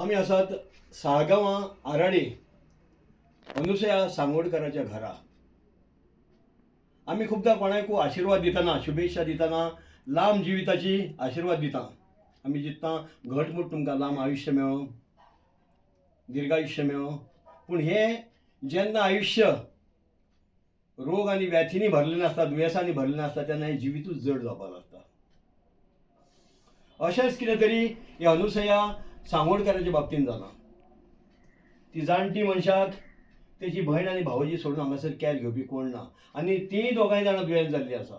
आम्ही आसात साळगांवां आराडे अनुसया सांगोडकराच्या घरा. आम्ही खूपदा कोणाक आशीर्वाद दितना, शुभेच्छा दितना लांब जिविताची आशीर्वाद दिता. आम्ही जितना घटमूट तुमकां लांब आयुष्य मेळो, दीर्घायुष्य मेळो. पूण हे जेन्ना आयुष्य रोग आनी व्याधींनी भरलेलें आसता, दुयेंसांनी भरलेलें आसता, तेन्ना हें जिवितूच जड जावपाक लागता. अशेंच कितें तरी हे अनुसया सांगोडकराच्या बाबतींत जालां. ती जाणटी मनशाक तेची भयण आनी भावजी सोडून हांगासर कॅर घेवपी कोण ना, आनी तीं दोगांय जाणां दुयेंत जाल्लीं आसा.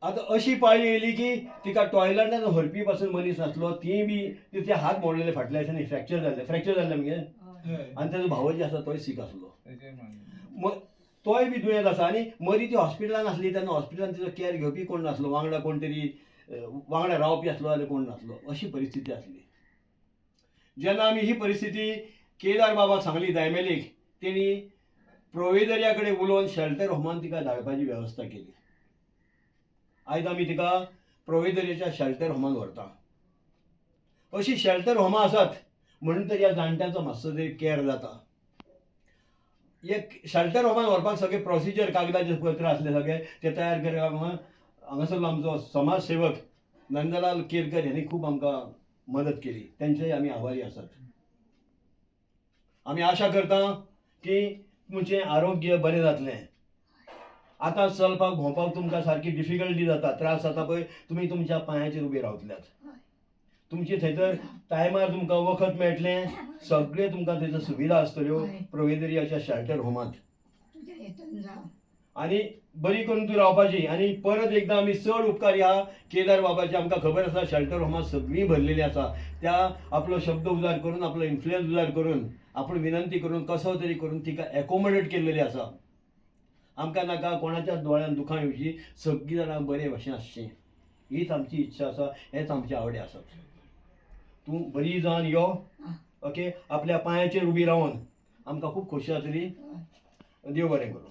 आतां अशी पाळी येयली की तिका टॉयलेटान व्हरपी पासून मनीस नासलो. तीं बी तिचे हात मोडलेले फाटल्या दिसांनी, फ्रॅक्चर जाल्ले मगे. आनी तेजो भावजी आसा तोय सीक आसलो. तोय बी दुयेंत आसा. आनी मदीं ती हॉस्पिटलान आसली तेन्ना हॉस्पिटलान तिचो कॅर घेवपी कोण नासलो. वांगडा कोण तरी वांगडा रावपी आसलो जाल्यार कोण नासलो. अशी परिस्थिती आसली. जेन्ना आमी ही परिस्थिती केदार बाबाक सांगली दायमेलीक, तेणी प्रोविदर्या कडेन उलोवन शेल्टर होमान तिका धाडपाची वेवस्था केली. आयज आमी तिका प्रोविदर्याच्या शेल्टर होमान व्हरता. अशी शेल्टर होमां आसात म्हणून तर ह्या जाणट्यांचो मातसो तरी कॅर जाता. एक शेल्टर होमान व्हरपाक सगळे प्रोसिजर, कागदाचे पत्र आसले सगळे ते तयार करपाक हांगासरलो आमचो समाजसेवक नंदलाल केरकर हेणी खूब आमकां मदत केली. तेंचेय आमी आभारी आसात. आमी आशा करता की तुमचें आरोग्य बरें जातलें. आतां चलपाक भोंवपाक तुमकां सारकी डिफिकल्टी जाता, त्रास जाता पळय, तुमी तुमच्या पांयाचेर उबे रावतल्यात. तुमची थंयसर टायमार तुमकां वखद मेळटलें, सगळे तुमकां थंयसर सुविधा आसतल्यो प्रोविदर्याच्या शेल्टर होमांत. आनी बरी करून तूं रावपाची. आनी परत एकदां आमी चड उपकार ह्या केदार बाबाचे. आमकां खबर आसा शेल्टर होमां सगळीं भरलेलीं आसा. त्या आपलो शब्द उजार करून, आपलो इन्फ्लुयन्स उजार करून, आपूण विनंती करून कसो तरी करून तिका एकोमोडेट केल्लेली आसा. आमकां नाका कोणाच्या दोळ्यान दुखां येवची, सगळीं जाणां बरे भशेन आसचीं, हीच आमची इच्छा आसा, हेच आमचे आवडे आसात. तूं बरी जावन यो, ओके. आपल्या पांयाचेर उबी रावन आमकां खूब खोशी जातली. देव बरें करूं.